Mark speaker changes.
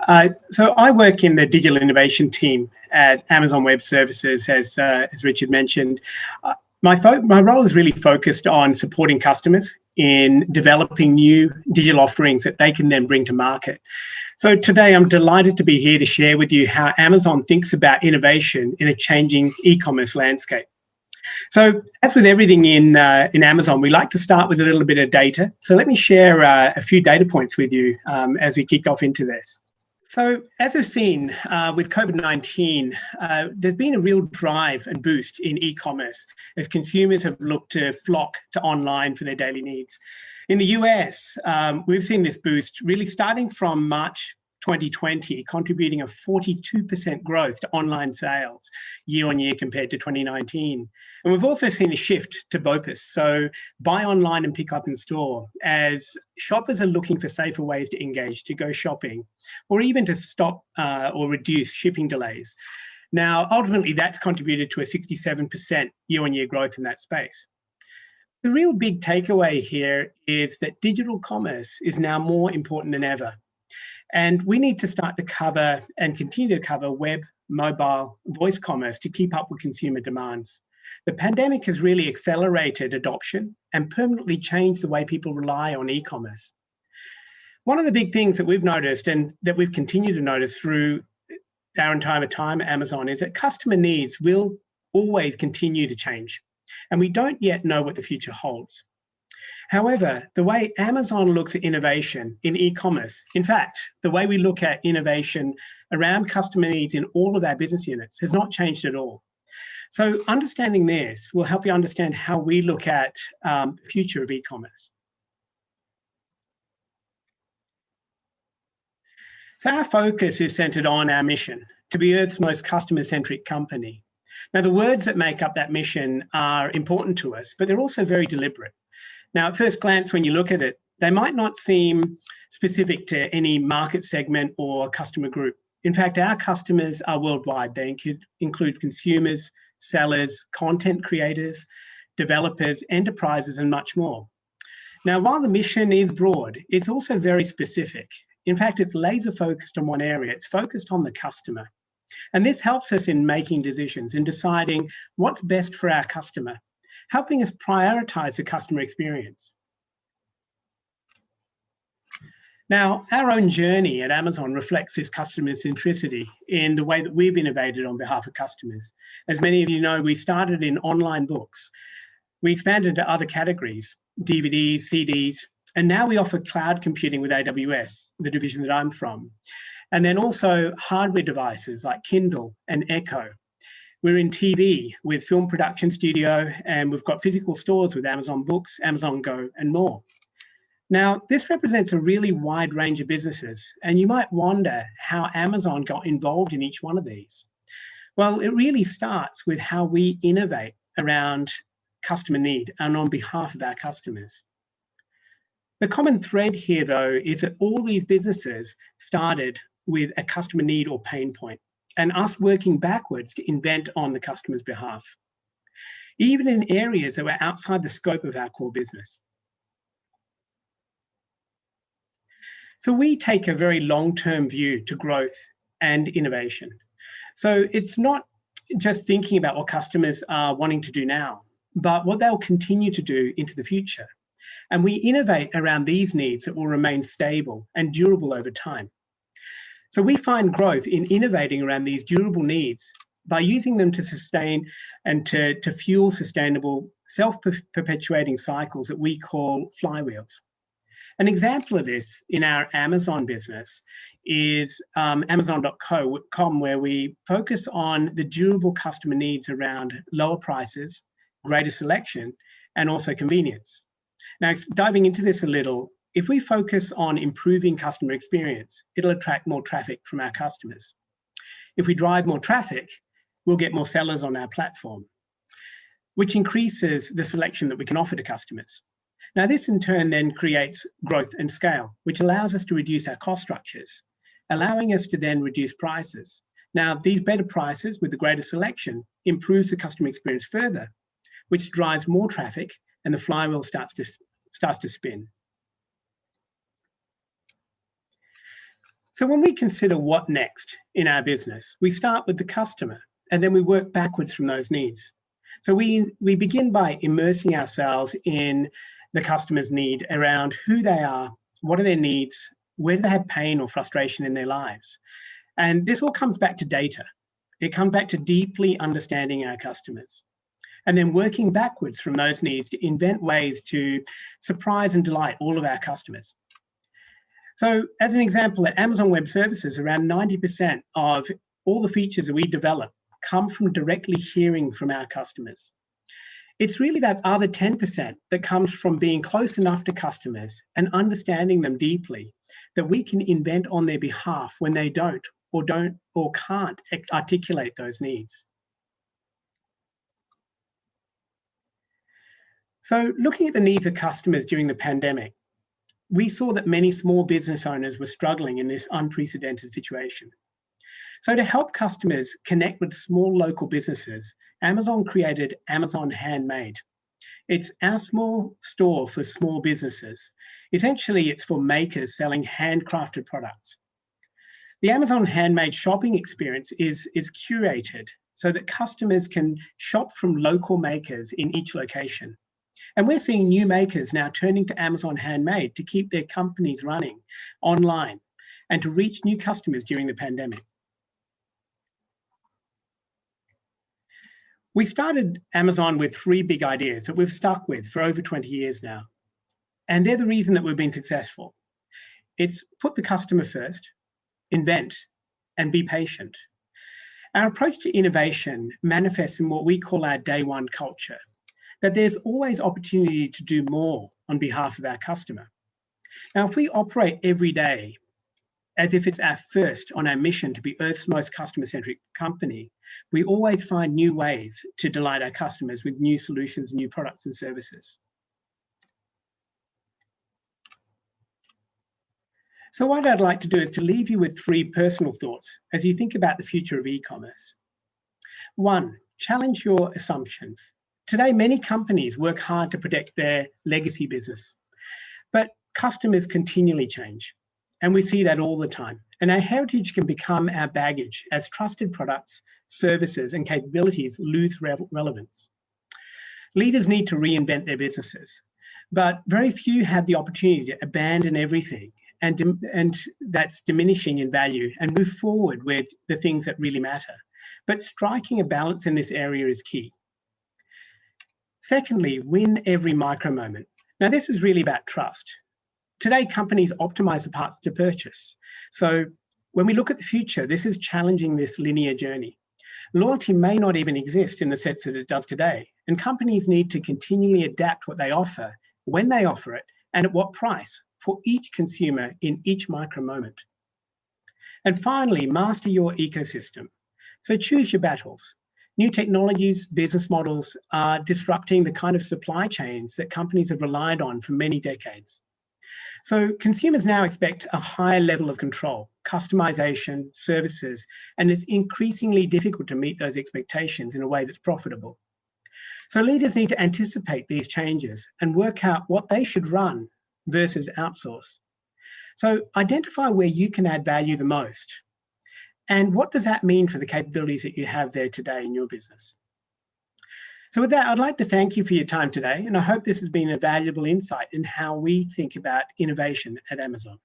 Speaker 1: So I work in the digital innovation team at Amazon Web Services, as Richard mentioned. My role is really focused on supporting customers in developing new digital offerings that they can then bring to market. So today I'm delighted to be here to share with you how Amazon thinks about innovation in a changing e-commerce landscape. So as with everything in Amazon, we like to start with a little bit of data. So let me share a few data points with you as we kick off into this. So as we've seen with COVID-19, there's been a real drive and boost in e-commerce as consumers have looked to flock to online for their daily needs. In the US, we've seen this boost really starting from March 2020, contributing a 42% growth to online sales year on year compared to 2019. And we've also seen a shift to BOPIS, so buy online and pick up in store, as shoppers are looking for safer ways to engage, to go shopping, or even to stop or reduce shipping delays. Now, ultimately, that's contributed to a 67% year on year growth in that space. The real big takeaway here is that digital commerce is now more important than ever. And we need to start to cover and continue to cover web, mobile, voice commerce to keep up with consumer demands. The pandemic has really accelerated adoption and permanently changed the way people rely on e-commerce. One of the big things that we've noticed and that we've continued to notice through our entire time at Amazon is that customer needs will always continue to change. And we don't yet know what the future holds. However, the way Amazon looks at innovation in e-commerce, in fact, the way we look at innovation around customer needs in all of our business units has not changed at all. So understanding this will help you understand how we look at the future of e-commerce. So our focus is centered on our mission to be Earth's most customer-centric company. Now, the words that make up that mission are important to us, but they're also very deliberate. Now, at first glance, when you look at it, they might not seem specific to any market segment or customer group. In fact, our customers are worldwide. They include consumers, sellers, content creators, developers, enterprises, and much more. Now, while the mission is broad, it's also very specific. In fact, it's laser focused on one area. It's focused on the customer. And this helps us in making decisions, in deciding what's best for our customer, helping us prioritize the customer experience. Now, our own journey at Amazon reflects this customer centricity in the way that we've innovated on behalf of customers. As many of you know, we started in online books. We expanded to other categories, DVDs, CDs, and now we offer cloud computing with AWS, the division that I'm from. And then also hardware devices like Kindle and Echo. We're in TV with Film Production Studio, and we've got physical stores with Amazon Books, Amazon Go, and more. Now, this represents a really wide range of businesses, and you might wonder how Amazon got involved in each one of these. Well, it really starts with how we innovate around customer need and on behalf of our customers. The common thread here, though, is that all these businesses started with a customer need or pain point, and us working backwards to invent on the customer's behalf, even in areas that were outside the scope of our core business. So we take a very long-term view to growth and innovation. So it's not just thinking about what customers are wanting to do now, but what they'll continue to do into the future. And we innovate around these needs that will remain stable and durable over time. So we find growth in innovating around these durable needs by using them to sustain and to fuel sustainable self-perpetuating cycles that we call flywheels. An example of this in our Amazon business is Amazon.com, where we focus on the durable customer needs around lower prices, greater selection, and also convenience. Now, diving into this a little, if we focus on improving customer experience, it'll attract more traffic from our customers. If we drive more traffic, we'll get more sellers on our platform, which increases the selection that we can offer to customers. Now, this in turn then creates growth and scale, which allows us to reduce our cost structures, allowing us to then reduce prices. Now, these better prices with the greater selection improves the customer experience further, which drives more traffic, and the flywheel starts to spin. So when we consider what next in our business, we start with the customer and then we work backwards from those needs. So we begin by immersing ourselves in the customer's need around who they are, what are their needs, where do they have pain or frustration in their lives. And this all comes back to data. It comes back to deeply understanding our customers and then working backwards from those needs to invent ways to surprise and delight all of our customers. So as an example, at Amazon Web Services, around 90% of all the features that we develop come from directly hearing from our customers. It's really that other 10% that comes from being close enough to customers and understanding them deeply that we can invent on their behalf when they don't or can't articulate those needs. So looking at the needs of customers during the pandemic, we saw that many small business owners were struggling in this unprecedented situation. So to help customers connect with small local businesses, Amazon created Amazon Handmade. It's our small store for small businesses. Essentially, it's for makers selling handcrafted products. The Amazon Handmade shopping experience is curated so that customers can shop from local makers in each location. And we're seeing new makers now turning to Amazon Handmade to keep their companies running online and to reach new customers during the pandemic. We started Amazon with 3 big ideas that we've stuck with for over 20 years now. And they're the reason that we've been successful. It's put the customer first, invent, and be patient. Our approach to innovation manifests in what we call our day one culture, that there's always opportunity to do more on behalf of our customer. Now, if we operate every day as if it's our first on our mission to be Earth's most customer-centric company, we always find new ways to delight our customers with new solutions, new products and services. So what I'd like to do is to leave you with 3 personal thoughts as you think about the future of e-commerce. 1, challenge your assumptions. Today, many companies work hard to protect their legacy business, but customers continually change. And we see that all the time. And our heritage can become our baggage as trusted products, services, and capabilities lose relevance. Leaders need to reinvent their businesses, but very few have the opportunity to abandon everything and that's diminishing in value and move forward with the things that really matter. But striking a balance in this area is key. Secondly, win every micro moment. Now, this is really about trust. Today, companies optimize the parts to purchase. So when we look at the future, this is challenging this linear journey. Loyalty may not even exist in the sense that it does today, and companies need to continually adapt what they offer, when they offer it, and at what price for each consumer in each micro moment. And finally, master your ecosystem. So choose your battles. New technologies, business models are disrupting the kind of supply chains that companies have relied on for many decades. So consumers now expect a higher level of control, customization, services, and it's increasingly difficult to meet those expectations in a way that's profitable. So leaders need to anticipate these changes and work out what they should run versus outsource. So identify where you can add value the most. And what does that mean for the capabilities that you have there today in your business? So with that, I'd like to thank you for your time today, and I hope this has been a valuable insight in how we think about innovation at Amazon.